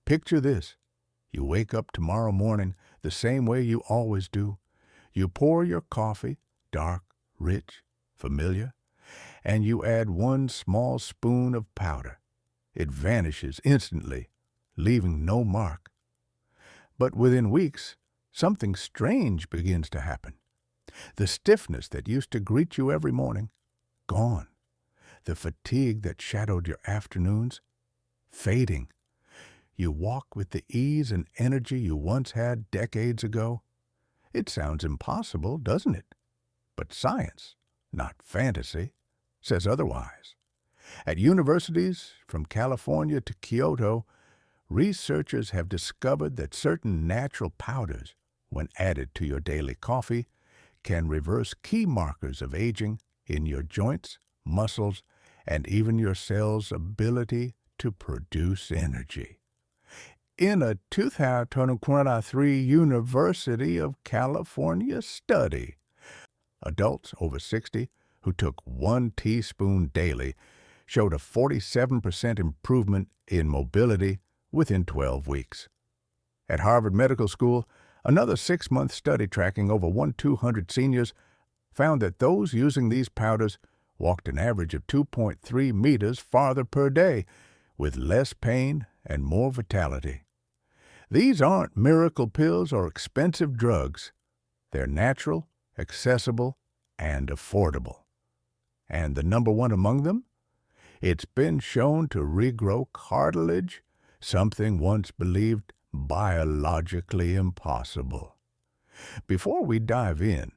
Picture this. You wake up tomorrow morning the same way you always do. You pour your coffee, dark, rich, familiar, and you add 1 small spoon of powder. It vanishes instantly, leaving no mark. But within weeks, something strange begins to happen. The stiffness that used to greet you every morning, gone. The fatigue that shadowed your afternoons, fading. You walk with the ease and energy you once had decades ago. It sounds impossible, doesn't it? But science, not fantasy, says otherwise. At universities from California to Kyoto, researchers have discovered that certain natural powders, when added to your daily coffee, can reverse key markers of aging in your joints, muscles, and even your cells' ability to produce energy. In a 2023 University of California study, adults over 60 who took 1 teaspoon daily showed a 47% improvement in mobility within 12 weeks. At Harvard Medical School, another 6-month study tracking over 200 seniors found that those using these powders walked an average of 2.3 meters farther per day, with less pain and more vitality. These aren't miracle pills or expensive drugs. They're natural, accessible, and affordable. And the number one among them? It's been shown to regrow cartilage, something once believed biologically impossible. Before we dive in,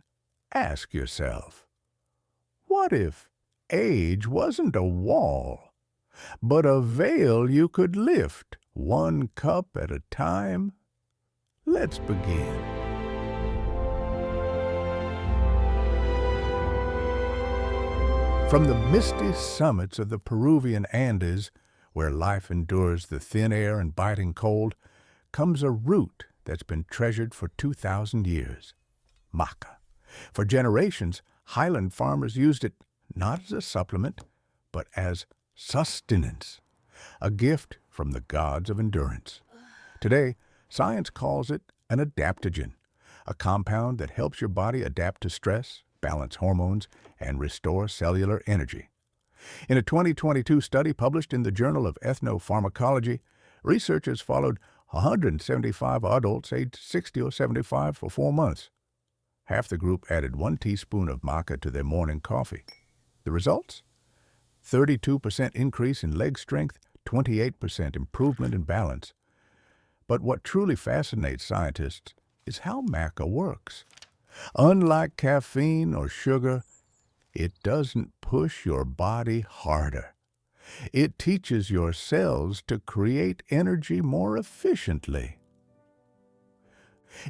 ask yourself, what if age wasn't a wall, but a veil you could lift 1 cup at a time? Let's begin. From the misty summits of the Peruvian Andes, where life endures the thin air and biting cold, comes a root that's been treasured for 2,000 years, maca. For generations, highland farmers used it not as a supplement, but as sustenance, a gift from the gods of endurance. Today, science calls it an adaptogen, a compound that helps your body adapt to stress, balance hormones, and restore cellular energy. In a 2022 study published in the Journal of Ethnopharmacology, researchers followed 175 adults aged 60 or 75 for 4 months. Half the group added 1 teaspoon of maca to their morning coffee. The results? 32% increase in leg strength, 28% improvement in balance. But what truly fascinates scientists is how maca works. Unlike caffeine or sugar, it doesn't push your body harder. It teaches your cells to create energy more efficiently.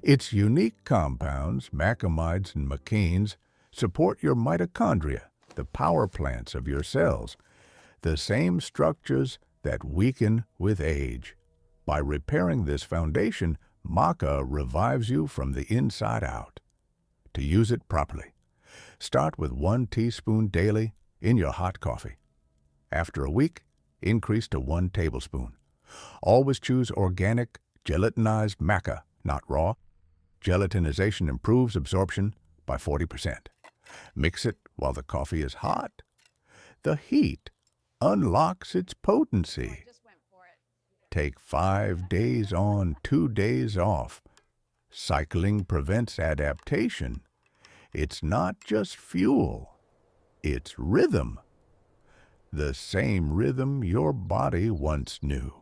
Its unique compounds, macamides and machenes, support your mitochondria, the power plants of your cells, the same structures that weaken with age. By repairing this foundation, maca revives you from the inside out. To use it properly, start with 1 teaspoon daily in your hot coffee. After a week, increase to 1 tablespoon. Always choose organic, gelatinized maca, not raw. Gelatinization improves absorption by 40%. Mix it while the coffee is hot. The heat unlocks its potency. Take 5 days on, 2 days off. Cycling prevents adaptation. It's not just fuel, it's rhythm. The same rhythm your body once knew.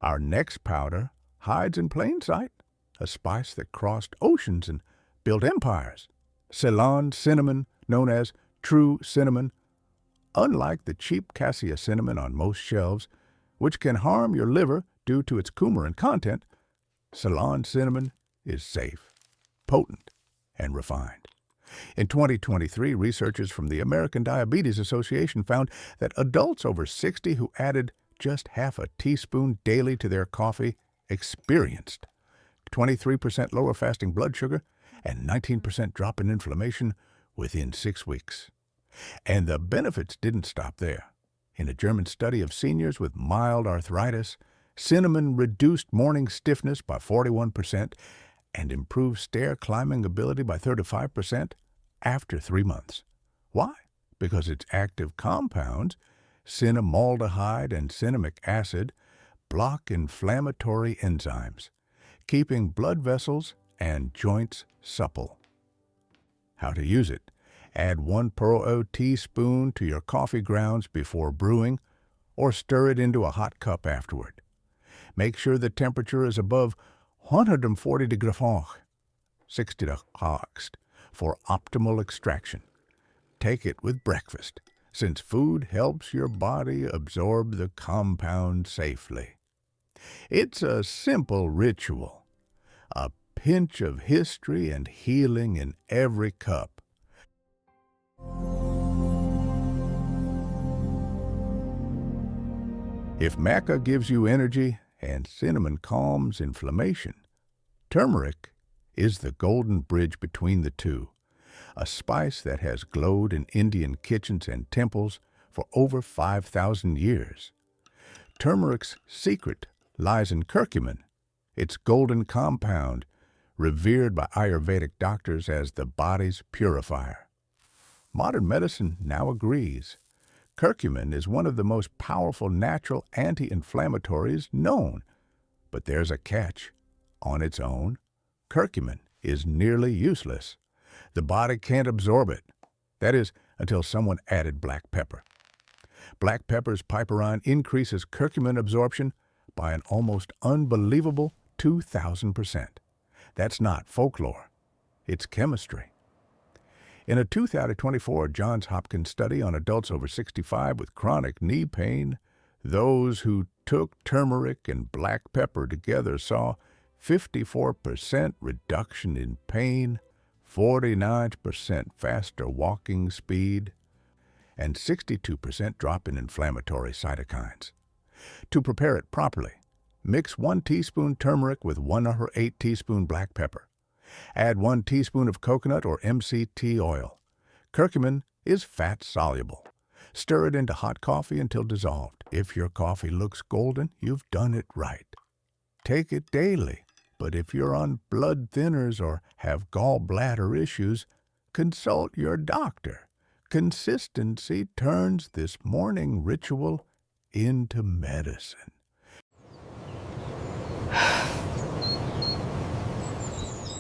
Our next powder hides in plain sight, a spice that crossed oceans and built empires. Ceylon cinnamon, known as true cinnamon. Unlike the cheap cassia cinnamon on most shelves, which can harm your liver due to its coumarin content, Ceylon cinnamon is safe, potent, and refined. In 2023, researchers from the American Diabetes Association found that adults over 60 who added just half a teaspoon daily to their coffee experienced 23% lower fasting blood sugar and 19% drop in inflammation within 6 weeks. And the benefits didn't stop there. In a German study of seniors with mild arthritis, cinnamon reduced morning stiffness by 41% and improved stair climbing ability by 35% after 3 months. Why? Because its active compounds, cinnamaldehyde and cinnamic acid, block inflammatory enzymes, keeping blood vessels and joints supple. How to use it. Add 1 teaspoon to your coffee grounds before brewing or stir it into a hot cup afterward. Make sure the temperature is above 140 degrees Fahrenheit, 60 degrees, for optimal extraction. Take it with breakfast, since food helps your body absorb the compound safely. It's a simple ritual, a pinch of history and healing in every cup. If maca gives you energy and cinnamon calms inflammation, turmeric is the golden bridge between the two, a spice that has glowed in Indian kitchens and temples for over 5,000 years. Turmeric's secret lies in curcumin, its golden compound, revered by Ayurvedic doctors as the body's purifier. Modern medicine now agrees. Curcumin is one of the most powerful natural anti-inflammatories known. But there's a catch. On its own, curcumin is nearly useless. The body can't absorb it. That is, until someone added black pepper. Black pepper's piperine increases curcumin absorption by an almost unbelievable 2,000%. That's not folklore. It's chemistry. In a 2024 Johns Hopkins study on adults over 65 with chronic knee pain, those who took turmeric and black pepper together saw 54% reduction in pain, 49% faster walking speed, and 62% drop in inflammatory cytokines. To prepare it properly, mix 1 teaspoon turmeric with 1/8 teaspoon black pepper. Add 1 teaspoon of coconut or MCT oil. Curcumin is fat-soluble. Stir it into hot coffee until dissolved. If your coffee looks golden, you've done it right. Take it daily, but if you're on blood thinners or have gallbladder issues, consult your doctor. Consistency turns this morning ritual into medicine.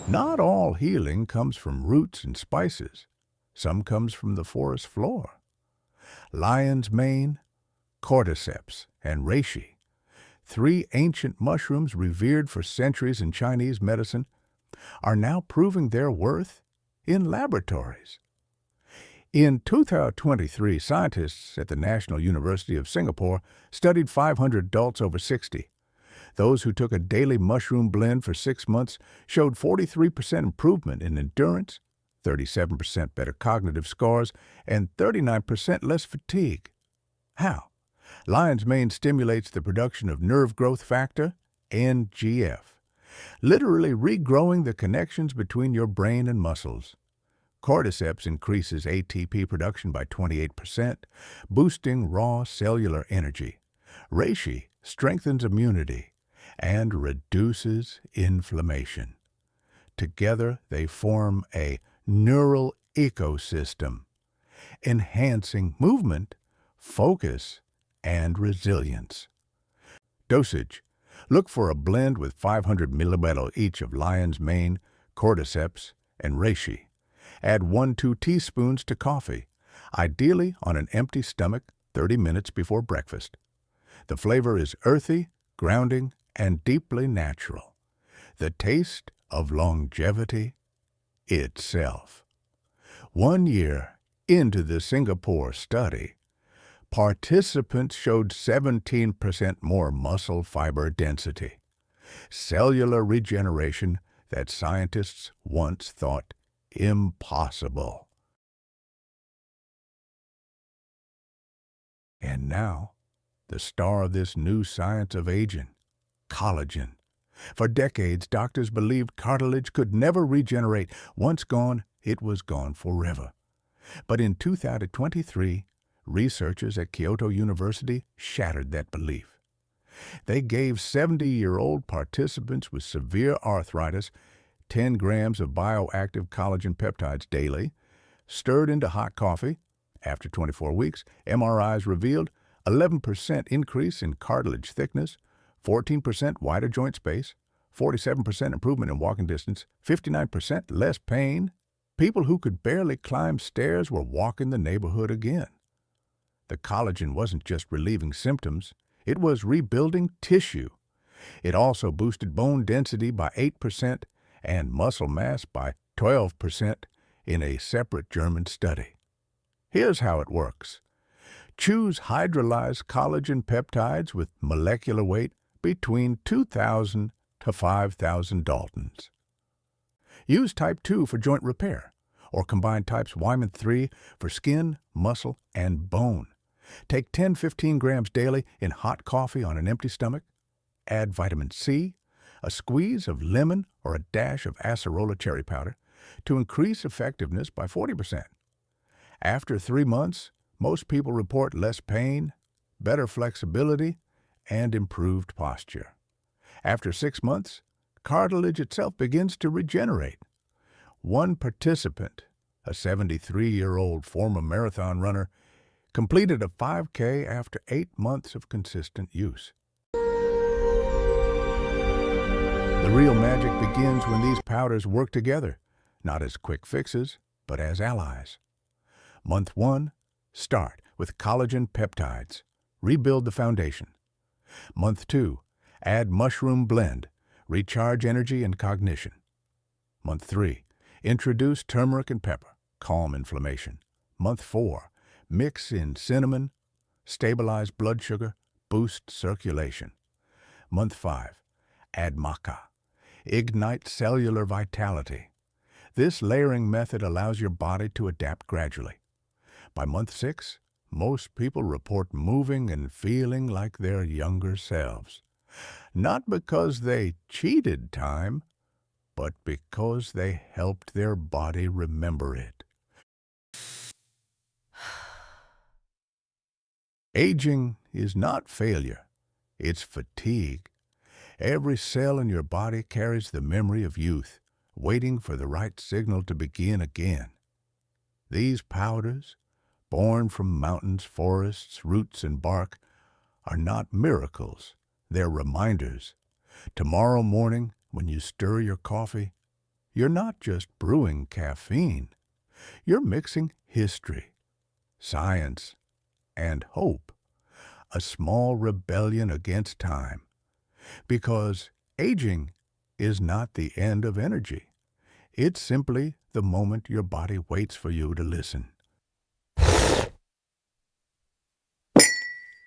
Not all healing comes from roots and spices. Some comes from the forest floor. Lion's mane, cordyceps, and reishi, 3 ancient mushrooms revered for centuries in Chinese medicine, are now proving their worth in laboratories. In 2023, scientists at the National University of Singapore studied 500 adults over 60. Those who took a daily mushroom blend for 6 months showed 43% improvement in endurance, 37% better cognitive scores, and 39% less fatigue. How? Lion's mane stimulates the production of nerve growth factor, NGF, literally regrowing the connections between your brain and muscles. Cordyceps increases ATP production by 28%, boosting raw cellular energy. Reishi strengthens immunity and reduces inflammation. Together, they form a neural ecosystem, enhancing movement, focus, and resilience. Dosage. Look for a blend with 500 milliliters each of lion's mane, cordyceps, and reishi. Add 1-2 teaspoons to coffee, ideally on an empty stomach 30 minutes before breakfast. The flavor is earthy, grounding, and deeply natural. The taste of longevity itself. 1 year into the Singapore study, participants showed 17% more muscle fiber density, cellular regeneration that scientists once thought impossible. And now, the star of this new science of aging, collagen. For decades, doctors believed cartilage could never regenerate. Once gone, it was gone forever. But in 2023, researchers at Kyoto University shattered that belief. They gave 70-year-old participants with severe arthritis 10 grams of bioactive collagen peptides daily, stirred into hot coffee. After 24 weeks, MRIs revealed 11% increase in cartilage thickness, 14% wider joint space, 47% improvement in walking distance, 59% less pain. People who could barely climb stairs were walking the neighborhood again. The collagen wasn't just relieving symptoms, it was rebuilding tissue. It also boosted bone density by 8% and muscle mass by 12% in a separate German study. Here's how it works. Choose hydrolyzed collagen peptides with molecular weight between 2,000 to 5,000 Daltons. Use type 2 for joint repair, or combine types Wyman 3 for skin, muscle, and bone. Take 10-15 grams daily in hot coffee on an empty stomach. Add vitamin C, a squeeze of lemon, or a dash of acerola cherry powder to increase effectiveness by 40%. After 3 months, most people report less pain, better flexibility, and improved posture. After 6 months, cartilage itself begins to regenerate. One participant, a 73-year-old former marathon runner, completed a 5K after 8 months of consistent use. The real magic begins when these powders work together, not as quick fixes, but as allies. Month 1, start with collagen peptides. Rebuild the foundation. Month 2, add mushroom blend. Recharge energy and cognition. Month 3, introduce turmeric and pepper. Calm inflammation. Month 4, mix in cinnamon. Stabilize blood sugar. Boost circulation. Month 5, add maca. Ignite cellular vitality. This layering method allows your body to adapt gradually. By month 6, most people report moving and feeling like their younger selves. Not because they cheated time, but because they helped their body remember it. Aging is not failure, it's fatigue. Every cell in your body carries the memory of youth, waiting for the right signal to begin again. These powders, born from mountains, forests, roots, and bark, are not miracles. They're reminders. Tomorrow morning, when you stir your coffee, you're not just brewing caffeine. You're mixing history, science, and hope. A small rebellion against time. Because aging is not the end of energy. It's simply the moment your body waits for you to listen.